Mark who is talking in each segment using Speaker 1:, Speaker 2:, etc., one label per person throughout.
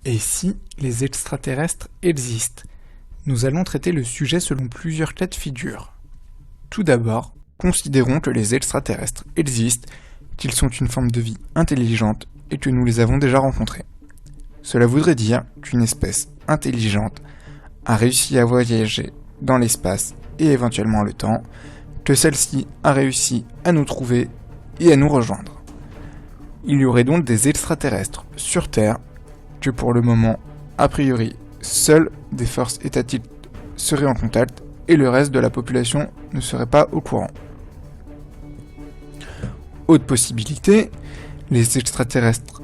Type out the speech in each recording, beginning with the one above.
Speaker 1: Et si les extraterrestres existent? Nous allons traiter le sujet selon plusieurs cas de figure. Tout d'abord, considérons que les extraterrestres existent, qu'ils sont une forme de vie intelligente et que nous les avons déjà rencontrés. Cela voudrait dire qu'une espèce intelligente a réussi à voyager dans l'espace et éventuellement le temps, que celle-ci a réussi à nous trouver et à nous rejoindre. Il y aurait donc des extraterrestres sur Terre que pour le moment, a priori, seules des forces étatiques seraient en contact et le reste de la population ne serait pas au courant. Autre possibilité, les extraterrestres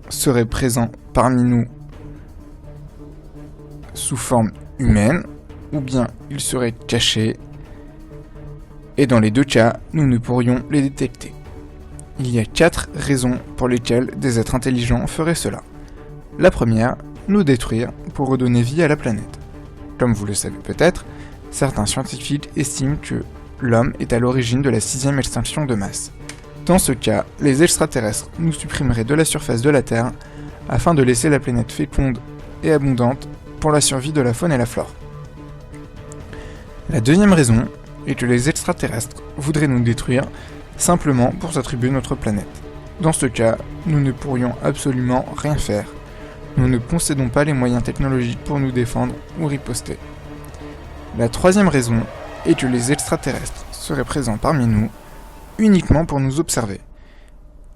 Speaker 1: seraient présents parmi nous sous forme humaine, ou bien ils seraient cachés, et dans les deux cas, nous ne pourrions les détecter. Il y a 4 raisons pour lesquelles des êtres intelligents feraient cela. La première, nous détruire pour redonner vie à la planète. Comme vous le savez peut-être, certains scientifiques estiment que l'homme est à l'origine de la 6e extinction de masse. Dans ce cas, les extraterrestres nous supprimeraient de la surface de la Terre afin de laisser la planète féconde et abondante pour la survie de la faune et la flore. La deuxième raison est que les extraterrestres voudraient nous détruire simplement pour s'attribuer notre planète. Dans ce cas, nous ne pourrions absolument rien faire. Nous ne possédons pas les moyens technologiques pour nous défendre ou riposter. La troisième raison est que les extraterrestres seraient présents parmi nous uniquement pour nous observer.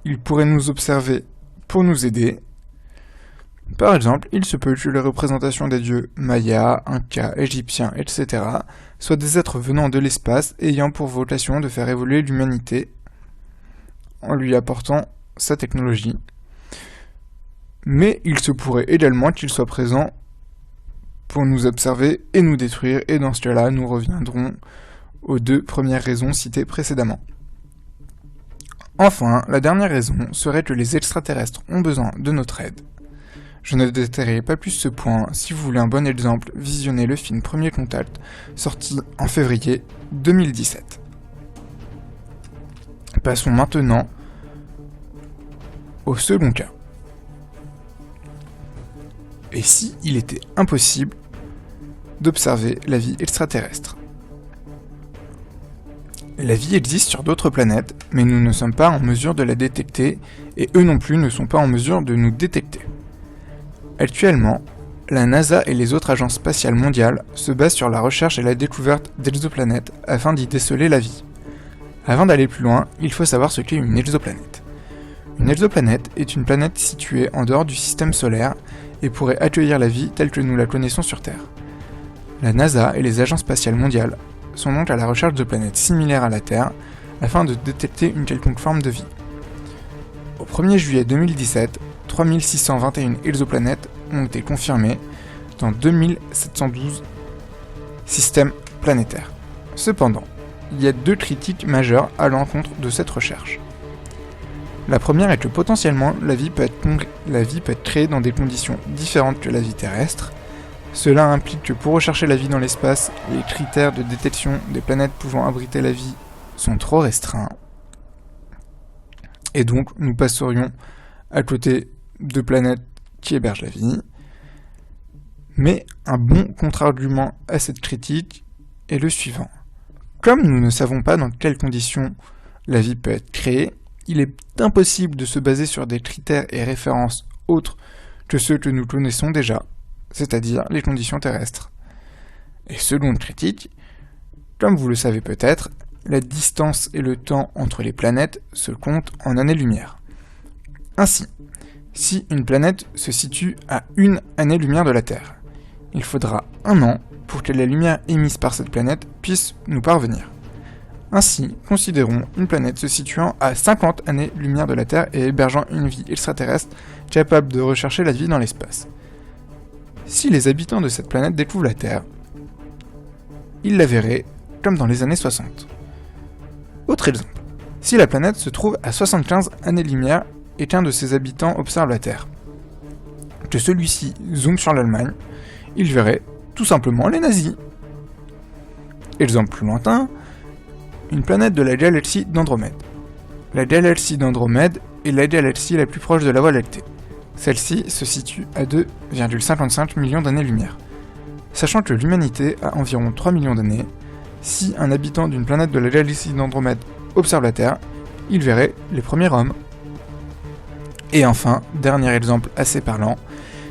Speaker 1: Ils pourraient nous observer pour nous aider. Par exemple, il se peut que les représentations des dieux mayas, incas, égyptiens, etc. soient des êtres venant de l'espace ayant pour vocation de faire évoluer l'humanité en lui apportant sa technologie. Mais il se pourrait également qu'ils soient présents pour nous observer et nous détruire, et dans ce cas-là, nous reviendrons aux 2 premières raisons citées précédemment. Enfin, la dernière raison serait que les extraterrestres ont besoin de notre aide. Je ne détaillerai pas plus ce point. Si vous voulez un bon exemple, visionnez le film Premier Contact, sorti en février 2017. Passons maintenant au second cas. Et si il était impossible d'observer la vie extraterrestre? La vie existe sur d'autres planètes, mais nous ne sommes pas en mesure de la détecter, et eux non plus ne sont pas en mesure de nous détecter. Actuellement, la NASA et les autres agences spatiales mondiales se basent sur la recherche et la découverte d'exoplanètes afin d'y déceler la vie. Avant d'aller plus loin, il faut savoir ce qu'est une exoplanète. Une exoplanète est une planète située en dehors du système solaire et pourrait accueillir la vie telle que nous la connaissons sur Terre. La NASA et les agences spatiales mondiales sont donc à la recherche de planètes similaires à la Terre afin de détecter une quelconque forme de vie. Au 1er juillet 2017, 3621 exoplanètes ont été confirmées dans 2712 systèmes planétaires. Cependant, il y a 2 critiques majeures à l'encontre de cette recherche. La première est que potentiellement la vie peut être créée dans des conditions différentes que la vie terrestre. Cela implique que pour rechercher la vie dans l'espace, les critères de détection des planètes pouvant abriter la vie sont trop restreints. Et donc nous passerions à côté de planètes qui hébergent la vie. Mais un bon contre-argument à cette critique est le suivant. Comme nous ne savons pas dans quelles conditions la vie peut être créée, il est impossible de se baser sur des critères et références autres que ceux que nous connaissons déjà, c'est-à-dire les conditions terrestres. Et seconde critique, comme vous le savez peut-être, la distance et le temps entre les planètes se comptent en années-lumière. Ainsi, si une planète se situe à 1 année-lumière de la Terre, il faudra 1 an pour que la lumière émise par cette planète puisse nous parvenir. Ainsi, considérons une planète se situant à 50 années-lumière de la Terre et hébergeant une vie extraterrestre capable de rechercher la vie dans l'espace. Si les habitants de cette planète découvrent la Terre, ils la verraient comme dans les années 60. Autre exemple, si la planète se trouve à 75 années-lumière et qu'un de ses habitants observe la Terre, que celui-ci zoome sur l'Allemagne, il verrait tout simplement les nazis. Exemple plus lointain, une planète de la galaxie d'Andromède. La galaxie d'Andromède est la galaxie la plus proche de la Voie lactée. Celle-ci se situe à 2,55 millions d'années-lumière. Sachant que l'humanité a environ 3 millions d'années, si un habitant d'une planète de la galaxie d'Andromède observe la Terre, il verrait les premiers hommes. Et enfin, dernier exemple assez parlant,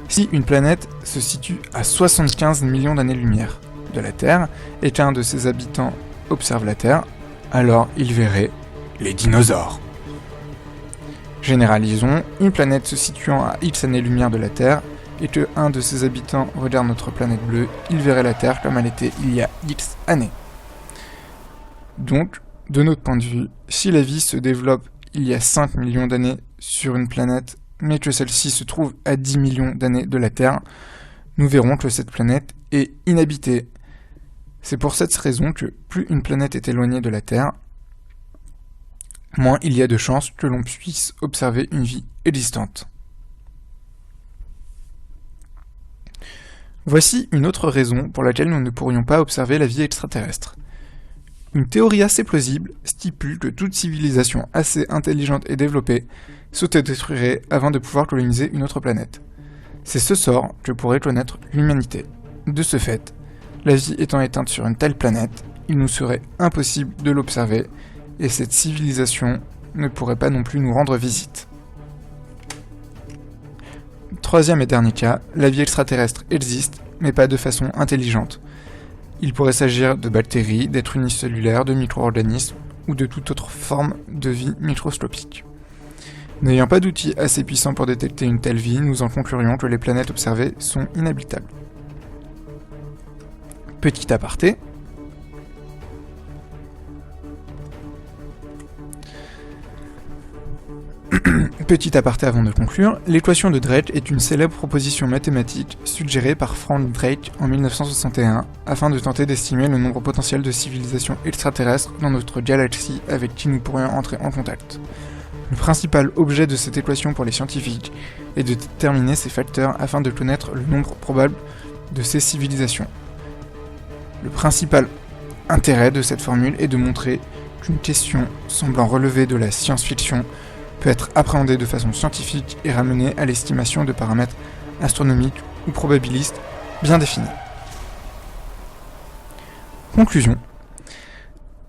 Speaker 1: si une planète se situe à 75 millions d'années-lumière de la Terre et qu'un de ses habitants observe la Terre, alors il verrait les dinosaures. Généralisons, une planète se situant à X années-lumière de la Terre et que un de ses habitants regarde notre planète bleue, il verrait la Terre comme elle était il y a X années. Donc, de notre point de vue, si la vie se développe il y a 5 millions d'années sur une planète, mais que celle-ci se trouve à 10 millions d'années de la Terre, nous verrons que cette planète est inhabitée. C'est pour cette raison que plus une planète est éloignée de la Terre, moins il y a de chances que l'on puisse observer une vie existante. Voici une autre raison pour laquelle nous ne pourrions pas observer la vie extraterrestre. Une théorie assez plausible stipule que toute civilisation assez intelligente et développée s'autodétruirait avant de pouvoir coloniser une autre planète. C'est ce sort que pourrait connaître l'humanité. De ce fait, la vie étant éteinte sur une telle planète, il nous serait impossible de l'observer, et cette civilisation ne pourrait pas non plus nous rendre visite. Troisième et dernier cas, la vie extraterrestre existe, mais pas de façon intelligente. Il pourrait s'agir de bactéries, d'êtres unicellulaires, de micro-organismes ou de toute autre forme de vie microscopique. N'ayant pas d'outils assez puissants pour détecter une telle vie, nous en conclurions que les planètes observées sont inhabitables. Petit aparté. Petit aparté avant de conclure, l'équation de Drake est une célèbre proposition mathématique suggérée par Frank Drake en 1961 afin de tenter d'estimer le nombre potentiel de civilisations extraterrestres dans notre galaxie avec qui nous pourrions entrer en contact. Le principal objet de cette équation pour les scientifiques est de déterminer ces facteurs afin de connaître le nombre probable de ces civilisations. Le principal intérêt de cette formule est de montrer qu'une question semblant relever de la science-fiction peut être appréhendée de façon scientifique et ramenée à l'estimation de paramètres astronomiques ou probabilistes bien définis. Conclusion.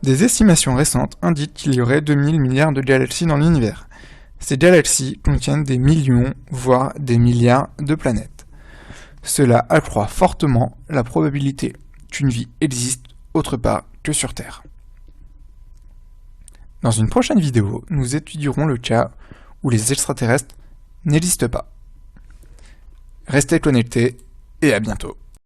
Speaker 1: Des estimations récentes indiquent qu'il y aurait 2000 milliards de galaxies dans l'univers. Ces galaxies contiennent des millions, voire des milliards de planètes. Cela accroît fortement la probabilité qu'une vie existe autre part que sur Terre. Dans une prochaine vidéo, nous étudierons le cas où les extraterrestres n'existent pas. Restez connectés et à bientôt.